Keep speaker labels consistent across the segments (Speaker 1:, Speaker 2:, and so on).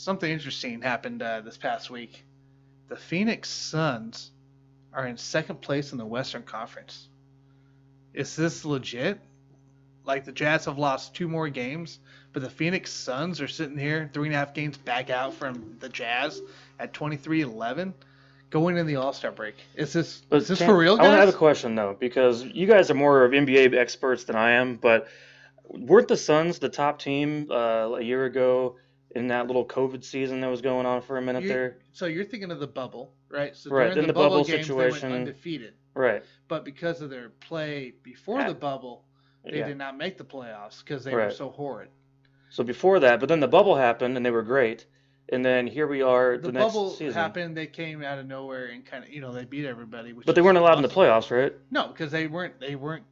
Speaker 1: something interesting happened this past week. The Phoenix Suns are in second place in the Western Conference. Is this legit? Like the Jazz have lost two more games, but the Phoenix Suns are sitting here 3.5 games back out from the Jazz at 23-11 going in the All-Star break. Is this for real,
Speaker 2: I want to have a
Speaker 1: guys?
Speaker 2: question though, because you guys are more of NBA experts than I am. But weren't the Suns the top team a year ago in that little COVID season that was going on for a minute there?
Speaker 1: So you're thinking of the bubble, right? So
Speaker 2: Right.
Speaker 1: during
Speaker 2: Then
Speaker 1: the
Speaker 2: the
Speaker 1: bubble
Speaker 2: bubble
Speaker 1: games, they went
Speaker 2: situation.
Speaker 1: undefeated.
Speaker 2: Right.
Speaker 1: But because of their play before
Speaker 2: Yeah.
Speaker 1: the bubble, they
Speaker 2: Yeah.
Speaker 1: did not make the playoffs because they were
Speaker 2: Right.
Speaker 1: so horrid.
Speaker 2: So before that, but then the bubble happened and they were great, and then here we are
Speaker 1: The
Speaker 2: the next
Speaker 1: bubble
Speaker 2: season.
Speaker 1: happened. They came out of nowhere and kind of, they beat everybody. Which
Speaker 2: But they
Speaker 1: is
Speaker 2: weren't allowed in the
Speaker 1: awesome.
Speaker 2: playoffs, right?
Speaker 1: No, because they weren't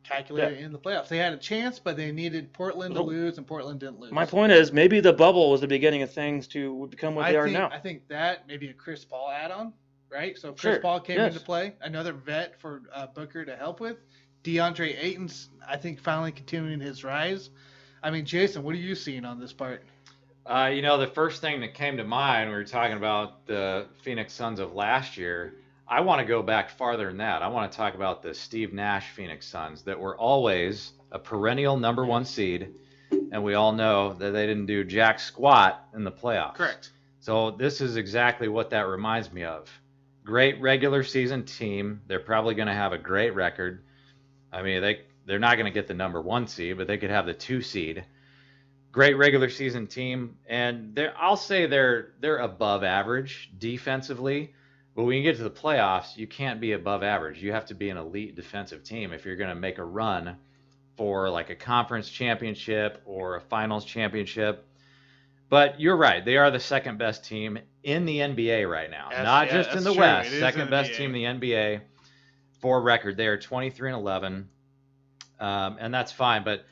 Speaker 1: calculated in the playoffs. They had a chance, but they needed Portland to
Speaker 2: So-
Speaker 1: lose, and Portland didn't lose.
Speaker 2: My point is, maybe the bubble was the beginning of things to become what they are now.
Speaker 1: I think that maybe a Chris Paul add-on, right? So
Speaker 2: Sure,
Speaker 1: Chris Paul came
Speaker 2: yes.
Speaker 1: into play, another vet for Booker to help with. DeAndre Ayton's, I think, finally continuing his rise. I mean, Jason, what are you seeing on this part?
Speaker 3: The first thing that came to mind when we were talking about the Phoenix Suns of last year, I want to go back farther than that. I want to talk about the Steve Nash Phoenix Suns that were always a perennial number one seed, and we all know that they didn't do jack squat in the playoffs.
Speaker 1: Correct.
Speaker 3: So this is exactly what that reminds me of. Great regular season team. They're probably going to have a great record. I mean, they're not going to get the number one seed, but they could have the 2 seed. Great regular season team, and I'll say they're above average defensively. But when you get to the playoffs, you can't be above average. You have to be an elite defensive team if you're going to make a run for like a conference championship or a finals championship. But you're right. They are the second best team in the NBA right now. Not just in the
Speaker 1: true.
Speaker 3: West.
Speaker 1: It is
Speaker 3: Second
Speaker 1: in the
Speaker 3: best
Speaker 1: NBA.
Speaker 3: team in the NBA for record. They are 23-11. And that's fine. But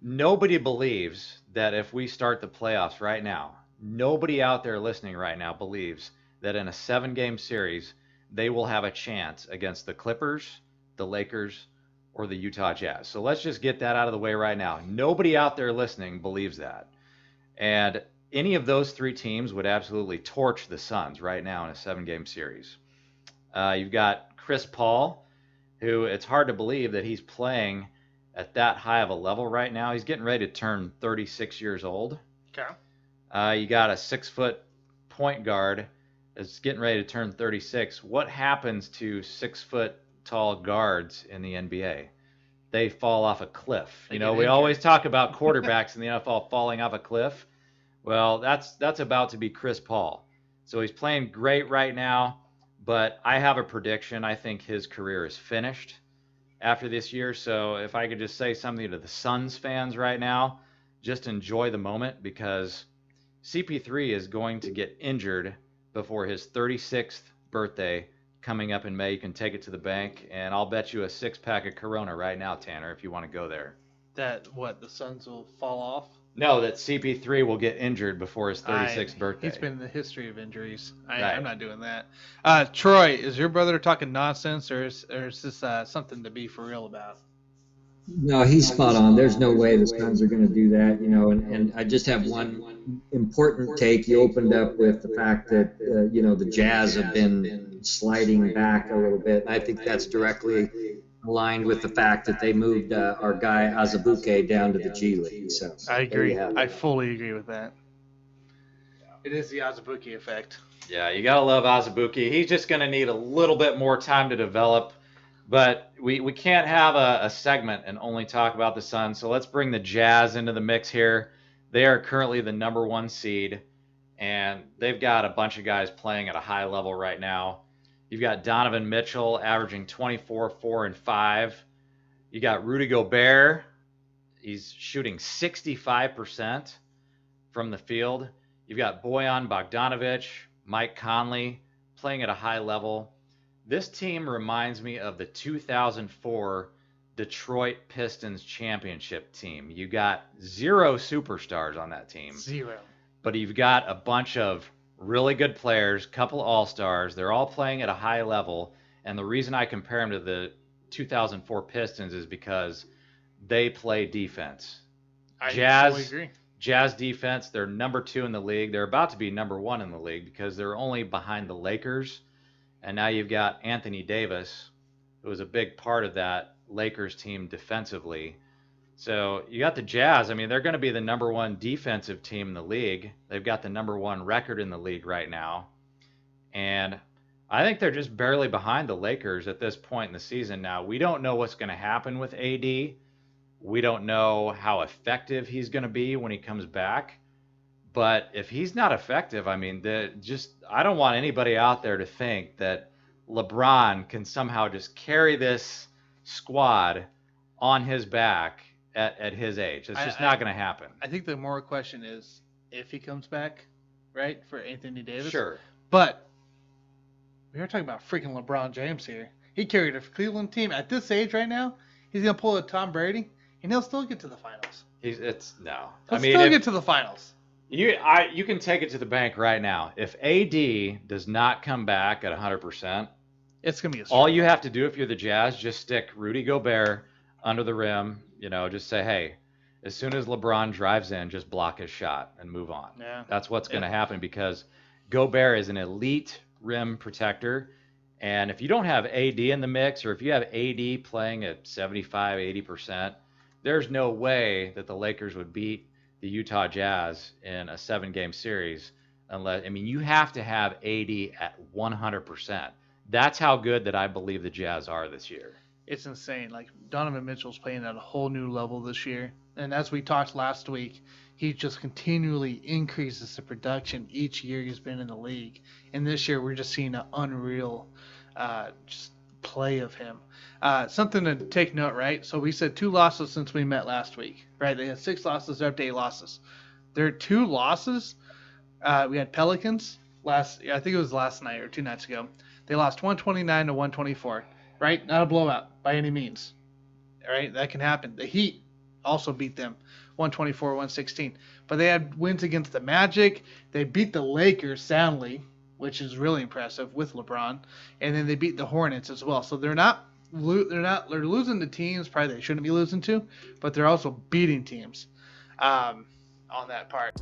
Speaker 3: nobody believes that if we start the playoffs right now, nobody out there listening right now believes that in a 7-game series, they will have a chance against the Clippers, the Lakers, or the Utah Jazz. So let's just get that out of the way right now. Nobody out there listening believes that. And any of those 3 teams would absolutely torch the Suns right now in a 7-game series. You've got Chris Paul, who it's hard to believe that he's playing at that high of a level right now. He's getting ready to turn 36 years old.
Speaker 1: Okay.
Speaker 3: You got a 6-foot point guard that's getting ready to turn 36. What happens to 6-foot tall guards in the NBA? They fall off a cliff.
Speaker 1: They
Speaker 3: We
Speaker 1: get injured.
Speaker 3: always talk about quarterbacks in the NFL falling off a cliff. Well, that's about to be Chris Paul. So he's playing great right now, but I have a prediction. I think his career is finished after this year. So if I could just say something to the Suns fans right now, just enjoy the moment, because CP3 is going to get injured before his 36th birthday coming up in May. You can take it to the bank, and I'll bet you a 6-pack of Corona right now, Tanner, if you want to go there.
Speaker 1: That the Suns will fall off?
Speaker 3: No, that CP3 will get injured before his 36th birthday.
Speaker 1: He's been in the history of injuries.
Speaker 3: Right.
Speaker 1: I'm not doing that. Troy, is your brother talking nonsense, or is this something to be for real about?
Speaker 4: No, he's spot on. There's no way the Suns are going to do that, and I just have one important take. You opened up with the fact that, the Jazz have been sliding back a little bit, and I think that's directly aligned with the fact that they moved our guy Azubuike down to the G League. So
Speaker 1: I agree.
Speaker 4: there you have it.
Speaker 1: I fully agree with that. It is the Azubuike effect.
Speaker 3: Yeah, you got to love Azubuike. He's just going to need a little bit more time to develop. But we can't have a segment and only talk about the Suns. So let's bring the Jazz into the mix here. They are currently the number 1 seed, and they've got a bunch of guys playing at a high level right now. You've got Donovan Mitchell averaging 24, 4, and 5. You got Rudy Gobert. He's shooting 65% from the field. You've got Bojan Bogdanovic, Mike Conley playing at a high level. This team reminds me of the 2004 Detroit Pistons championship team. You got 0 superstars on that team.
Speaker 1: 0.
Speaker 3: But you've got a bunch of really good players, couple all-stars. They're all playing at a high level. And the reason I compare them to the 2004 Pistons is because they play defense.
Speaker 1: I
Speaker 3: Jazz,
Speaker 1: fully agree.
Speaker 3: Jazz defense, they're number 2 in the league. They're about to be number 1 in the league because they're only behind the Lakers. And now you've got Anthony Davis, who was a big part of that Lakers team defensively. So you got the Jazz. I mean, they're going to be the number 1 defensive team in the league. They've got the number 1 record in the league right now. And I think they're just barely behind the Lakers at this point in the season. Now, we don't know what's going to happen with AD. We don't know how effective he's going to be when he comes back. But if he's not effective, I mean, I don't want anybody out there to think that LeBron can somehow just carry this squad on his back at his age. It's just not going to happen.
Speaker 1: I think the more question is if he comes back, right, for Anthony Davis.
Speaker 3: Sure.
Speaker 1: But we are talking about freaking LeBron James here. He carried a Cleveland team at this age right now. He's going to pull a Tom Brady, and he'll still get to the finals.
Speaker 3: He'll
Speaker 1: still get to the finals.
Speaker 3: You can take it to the bank right now. If AD does not come back at 100%,
Speaker 1: it's going to be
Speaker 3: all you have to do if you're the Jazz, just stick Rudy Gobert under the rim. Just say, hey, as soon as LeBron drives in, just block his shot and move on.
Speaker 1: Yeah.
Speaker 3: That's what's going to happen because Gobert is an elite rim protector. And if you don't have AD in the mix, or if you have AD playing at 75, 80%, there's no way that the Lakers would beat the Utah Jazz in a 7-game series you have to have AD at 100%. That's how good that I believe the Jazz are this year.
Speaker 1: It's insane. Like, Donovan Mitchell's playing at a whole new level this year. And as we talked last week, he just continually increases the production each year he's been in the league. And this year we're just seeing an unreal just play of him. Something to take note, right? So we said 2 losses since we met last week, right? They had 6 losses, they're up to 8 losses. Their 2 losses, we had Pelicans I think it was last night or 2 nights ago. They lost 129 to 124, right? Not a blowout by any means, all right? That can happen. The Heat also beat them 124, 116. But they had wins against the Magic. They beat the Lakers soundly, which is really impressive with LeBron, and then they beat the Hornets as well. So they're losing to teams probably they shouldn't be losing to, but they're also beating teams on that part.